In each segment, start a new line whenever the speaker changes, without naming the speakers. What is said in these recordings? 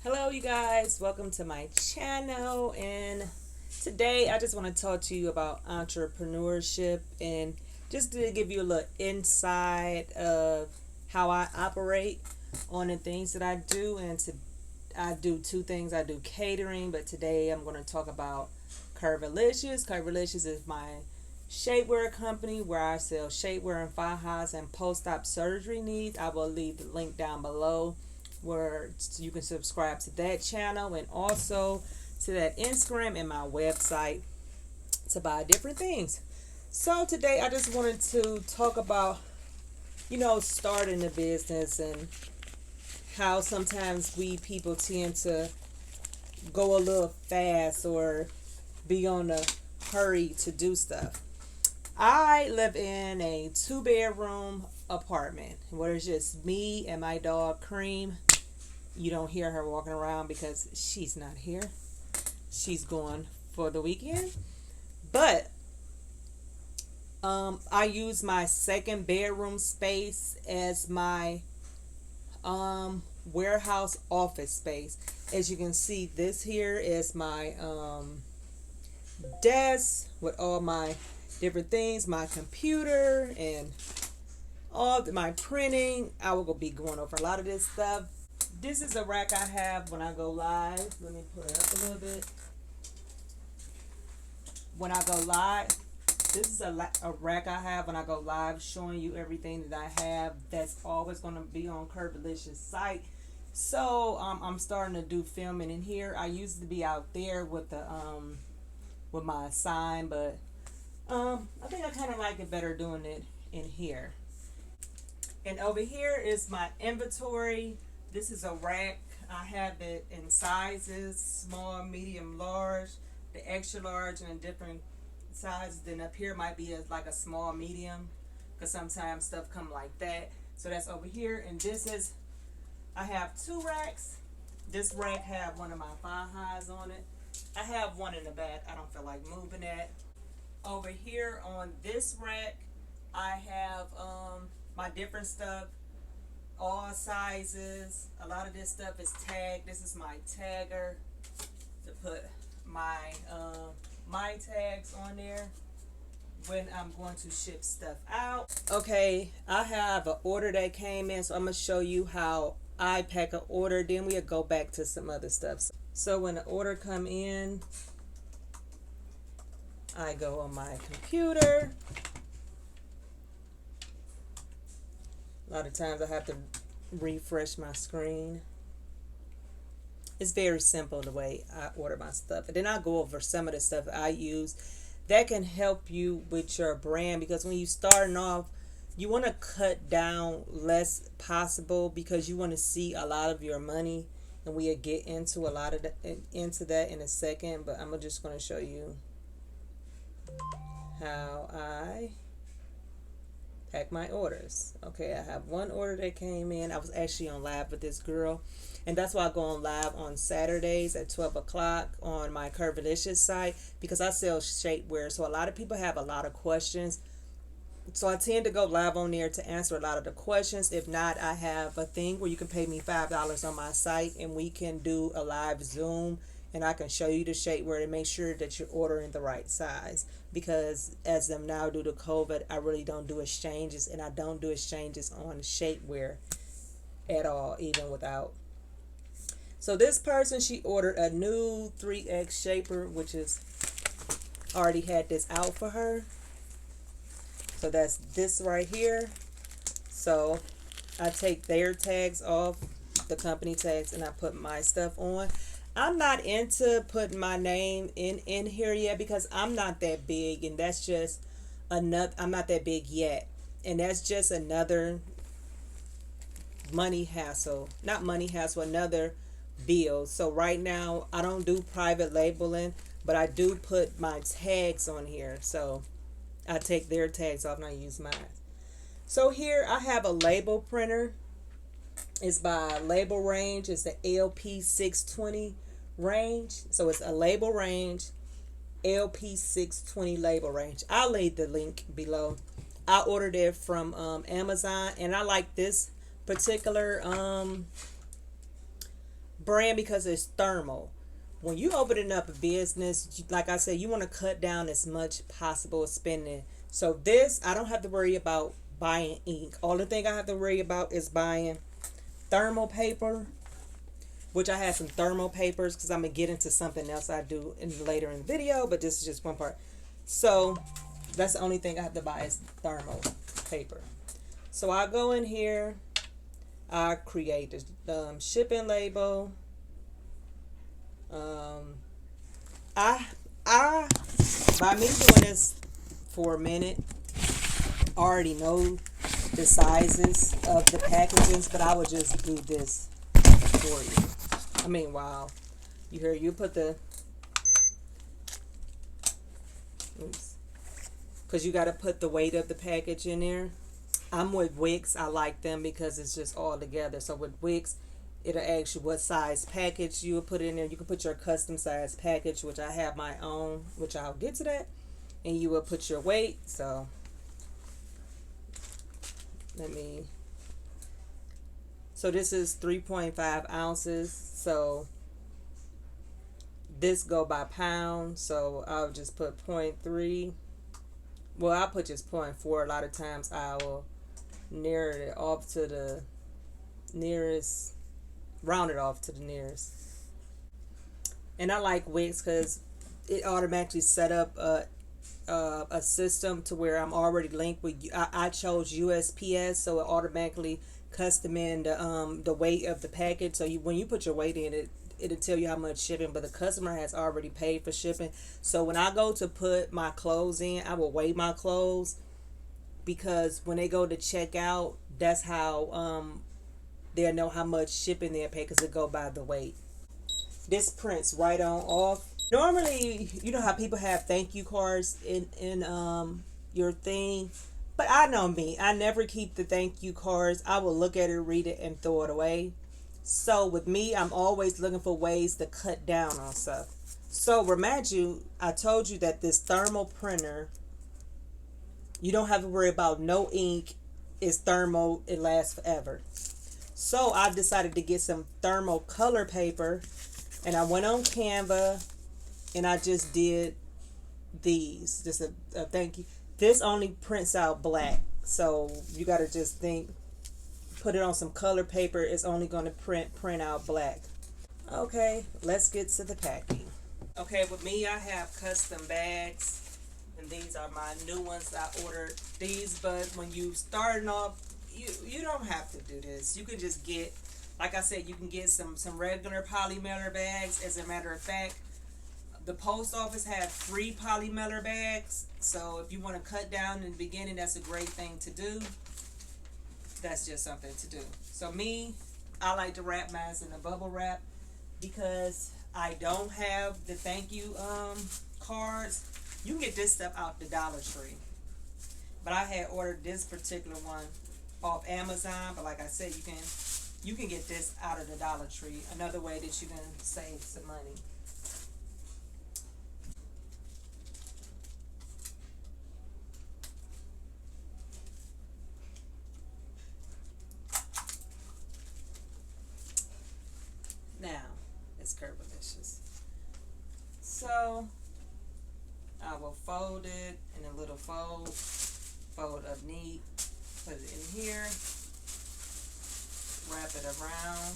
Hello you guys, welcome to my channel, and today I just want to talk to you about entrepreneurship and just to give you a little insight of how I operate on the things that I do. I do two things. I do catering, but today I'm going to talk about Curvilicious. Curvilicious is my shapewear company where I sell shapewear and fajas and post-op surgery needs. I will leave the link down below where you can subscribe to that channel and also to that Instagram and my website to buy different things. So today I just wanted to talk about, starting a business and how sometimes we people tend to go a little fast or be on a hurry to do stuff. I live in a 2-bedroom apartment where it's just me and my dog Cream. You don't hear her walking around because she's not here. She's gone for the weekend. But I use my second bedroom space as my warehouse office space. As you can see, this here is my desk with all my different things, my computer and all my printing. I will be going over a lot of this stuff. This is a rack I have when I go live. Let me put it up a little bit. When I go live, this is a rack I have when I go live, showing you everything that I have. That's always going to be on Curvilicious site. So I'm starting to do filming in here. I used to be out there with the with my sign, but I think I kind of like it better doing it in here. And over here is my inventory. This is a rack. I have it in sizes: small, medium, large, the extra large, and different sizes. Then up here might be like a small, medium, because sometimes stuff come like that. So that's over here. And this is, I have two racks. This rack have one of my fajas on it. I have one in the back. I don't feel like moving that. Over here on this rack, I have my different stuff, all sizes. A lot of this stuff is tagged. This is my tagger to put my tags on there when I'm going to ship stuff out. Okay, I have an order that came in, so I'm gonna show you how I pack an order. Then we'll go back to some other stuff. So when the order come in, I go on my computer. A lot of times I have to refresh my screen. It's very simple the way I order my stuff. And then I go over some of the stuff I use that can help you with your brand, because when you starting off, you want to cut down less possible because you want to see a lot of your money, and we'll get into a lot of into that in a second. But I'm just going to show you how I pack my orders. Okay, I have one order that came in. I was actually on live with this girl, and that's why I go on live on Saturdays at 12 o'clock on my Curvilicious site, because I sell shapewear. So a lot of people have a lot of questions. So I tend to go live on there to answer a lot of the questions. If not, I have a thing where you can pay me $5 on my site, and we can do a live Zoom, and I can show you the shapewear to make sure that you're ordering the right size. Because as of now, due to COVID, I really don't do exchanges, and I don't do exchanges on shapewear at all, even without. So this person, she ordered a new 3X shaper, which is already had this out for her. So that's this right here. So I take their tags off, the company tags, and I put my stuff on. I'm not into putting my name in here yet because I'm not that big, and that's just another, I'm not that big yet. And that's just another money hassle. Not money hassle, another bill. So right now I don't do private labeling, but I do put my tags on here. So I take their tags off and I use mine. So here I have a label printer. It's by Label Range. It's the LP620 range. So it's a label range, LP620 label range. I'll leave the link below. I ordered it from Amazon, and I like this particular brand because it's thermal. When you opening up a business, like I said, you want to cut down as much possible spending. So this, I don't have to worry about buying ink. All the thing I have to worry about is buying thermal paper, which I have some thermal papers because I'm gonna get into something else I do later in the video, but this is just one part. So that's the only thing I have to buy is thermal paper. So I go in here, I create the shipping label. I by me doing this for a minute, already know the sizes of the packages, but I would just do this for you. I mean, wow. You hear, you put the, because you got to put the weight of the package in there. I'm with Wix. I like them because it's just all together. So with Wix, it'll ask you what size package you will put in there. You can put your custom size package, which I have my own, which I'll get to that. And you will put your weight. So so this is 3.5 ounces. So this go by pound. So I'll just put 0.3. Well, I'll put just 0.4. A lot of times I will narrow it off to the nearest, round it off to the nearest. And I like Wix because it automatically set up a system to where I'm already linked with. I chose USPS, so it automatically custom in the weight of the package. So when you put your weight in, it'll tell you how much shipping, but the customer has already paid for shipping. So when I go to put my clothes in, I will weigh my clothes, because when they go to check out, that's how they'll know how much shipping they'll pay, because it go by the weight. This prints right on off. Normally, you know how people have thank you cards in your thing, but I know me, I never keep the thank you cards. I will look at it, read it, and throw it away. So with me, I'm always looking for ways to cut down on stuff. So remind you, I told you that this thermal printer, you don't have to worry about no ink. It's thermal, it lasts forever. So I decided to get some thermal color paper, and I went on Canva and I just did these. Just a thank you. This only prints out black, so you got to just think, put it on some color paper, it's only going to print out black. Okay, let's get to the packing. Okay, with me, I have custom bags, and these are my new ones. I ordered these, but when you starting off, you don't have to do this. You can just get, like I said, you can get some regular poly mailer bags. As a matter of fact, the post office had free poly mailer bags, so if you want to cut down in the beginning, that's a great thing to do. That's just something to do. So me, I like to wrap mine in a bubble wrap because I don't have the thank you cards. You can get this stuff out the Dollar Tree, but I had ordered this particular one off Amazon. But like I said, you can get this out of the Dollar Tree. Another way that you can save some money. Now, it's curvilicious. So, I will fold it in a little fold up neat, put it in here, wrap it around.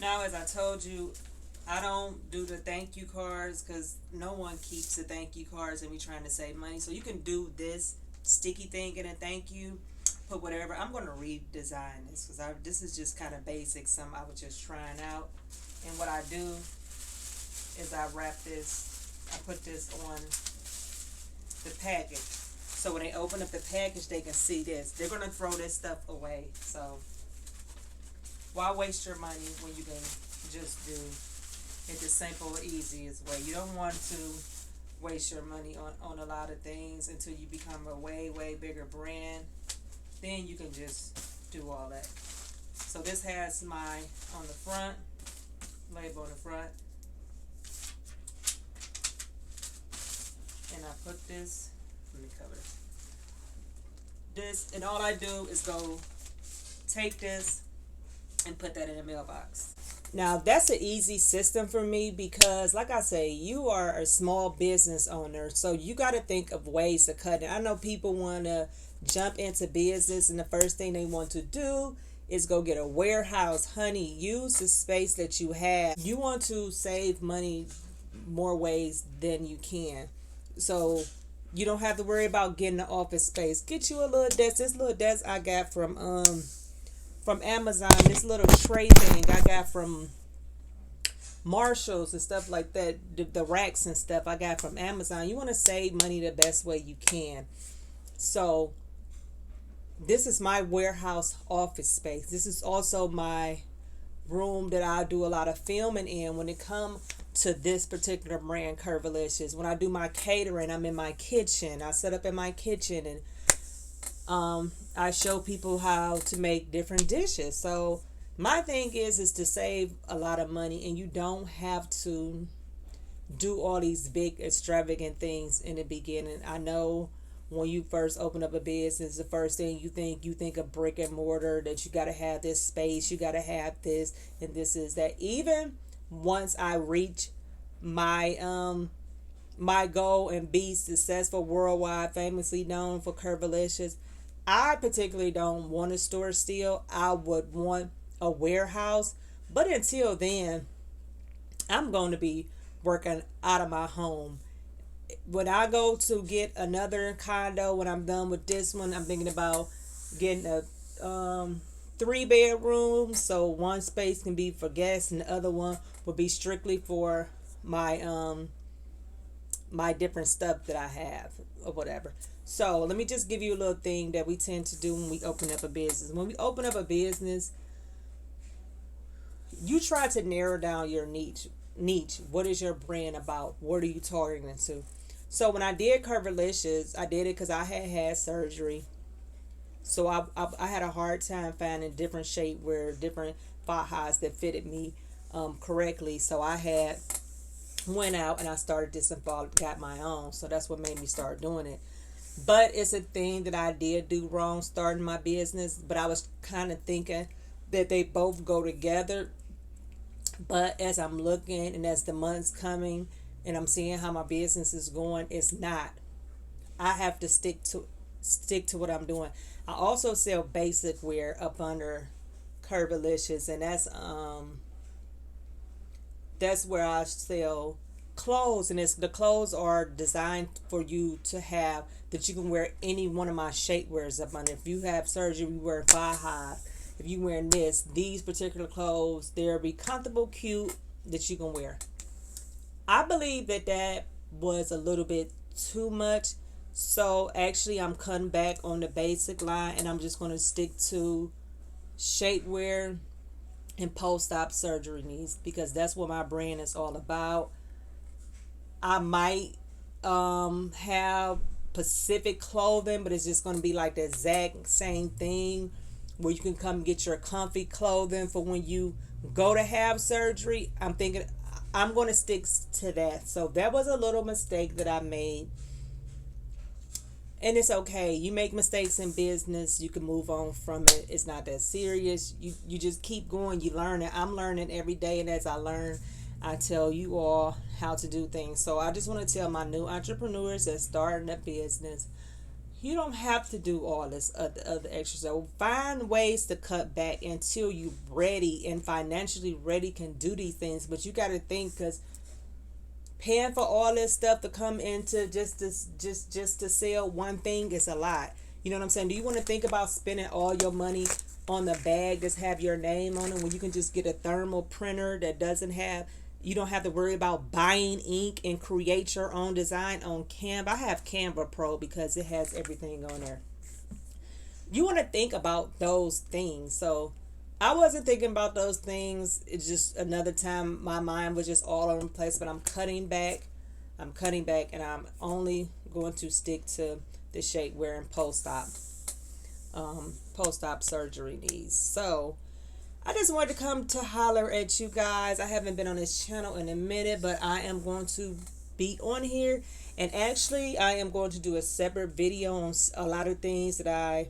Now, as I told you, I don't do the thank you cards because no one keeps the thank you cards and we trying to save money. So you can do this sticky thing and a thank you, put whatever. I'm going to redesign this because this is just kind of basic. Some I was just trying out. And what I do is I wrap this, I put this on the package. So when they open up the package, they can see this. They're going to throw this stuff away. So why waste your money when you can just do it the simple, easiest way? You don't want to waste your money on a lot of things until you become a way, way bigger brand. Then you can just do all that. So this has my, on the front, label on the front. And I put this, let me cover this, and all I do is go take this and put that in the mailbox. Now that's an easy system for me because, like I say, you are a small business owner, so you got to think of ways to cut it. I know people want to jump into business, and the first thing they want to do is go get a warehouse. Honey, use the space that you have. You want to save money more ways than you can, so you don't have to worry about getting an office space. Get you a little desk. This little desk I got from Amazon. This little tray thing I got from Marshalls and stuff like that. The racks and stuff I got from Amazon. You want to save money the best way you can. So this is my warehouse office space. This is also my room that I do a lot of filming in when it comes to this particular brand, Curvilicious. When I do my catering, I'm in my kitchen. I set up in my kitchen and I show people how to make different dishes. So my thing is to save a lot of money, and you don't have to do all these big extravagant things in the beginning. I know when you first open up a business, the first thing you think of brick and mortar, that you got to have this space, you got to have this, and this is that. Even once I reach my my goal and be successful worldwide, famously known for Curvilicious, I particularly don't want a store still. I would want a warehouse. But until then, I'm going to be working out of my home. When I go to get another condo, when I'm done with this one, I'm thinking about getting a 3-bedroom. So one space can be for guests and the other one will be strictly for my my different stuff that I have or whatever. So let me just give you a little thing that we tend to do when we open up a business. When we open up a business, you try to narrow down your niche. What is your brand about? What are you targeting to? So when I did Curvilicious, I did it because I had surgery. So I had a hard time finding different shapewear, different fajas that fitted me correctly. So I went out and I started this and got my own. So that's what made me start doing it. But it's a thing that I did do wrong starting my business. But I was kind of thinking that they both go together. But as I'm looking and as the months coming and I'm seeing how my business is going, it's not. I have to stick to what I'm doing. I also sell basic wear up under Curvilicious, and that's where I sell clothes, and the clothes are designed for you to have that you can wear any one of my shapewears up under. If you have surgery, you wear faja. If you wearing these particular clothes, they'll be comfortable, cute, that you can wear. I believe that was a little bit too much. So actually I'm cutting back on the basic line, and I'm just going to stick to shapewear and post-op surgery needs, because that's what my brand is all about. I might have Pacific clothing, but it's just going to be like the exact same thing, where you can come get your comfy clothing for when you go to have surgery. I'm thinking I'm going to stick to that. So that was a little mistake that I made. And it's okay. You make mistakes in business. You can move on from it. It's not that serious. You just keep going. You learn it. I'm learning every day. And as I learn, I tell you all how to do things. So I just want to tell my new entrepreneurs that starting a business, you don't have to do all this other extra. So find ways to cut back until you're ready and financially ready, can do these things. But you got to think, because paying for all this stuff to come into just to sell one thing is a lot. You know what I'm saying? Do you want to think about spending all your money on the bag that's have your name on it, when you can just get a thermal printer that doesn't have, you don't have to worry about buying ink and create your own design on Canva? I have Canva Pro because it has everything on there. You want to think about those things. So I wasn't thinking about those things. It's just another time my mind was just all over the place. But I'm cutting back, and I'm only going to stick to the shapewear and post-op. post-op surgery needs. So I just wanted to come to holler at you guys. I haven't been on this channel in a minute, but I am going to be on here. And actually, I am going to do a separate video on a lot of things that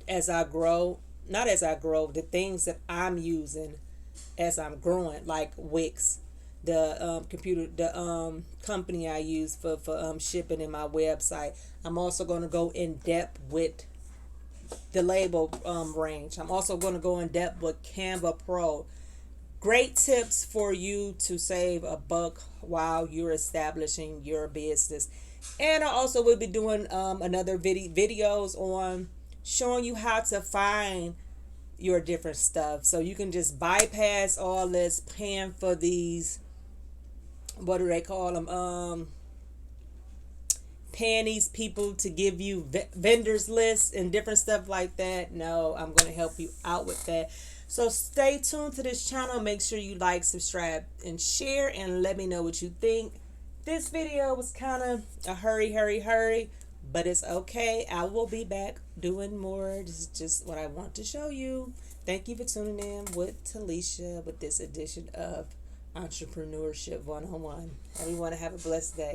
as I grow, not as I grow, the things that I'm using as I'm growing, like Wix, the company I use for shipping in my website. I'm also going to go in depth with the label range. I'm also going to go in depth with Canva Pro. Great tips for you to save a buck while you're establishing your business. And I also will be doing another videos on showing you how to find your different stuff, so you can just bypass all this paying for these, what do they call them, paying these people to give you vendors lists and different stuff like that. No, I'm going to help you out with that. So stay tuned to this channel. Make sure you like, subscribe, and share, and let me know what you think. This video was kind of a hurry, but it's okay. I will be back doing more. This is just what I want to show you. Thank you for tuning in with Talessia with this edition of Entrepreneurship 101. Everyone have a blessed day.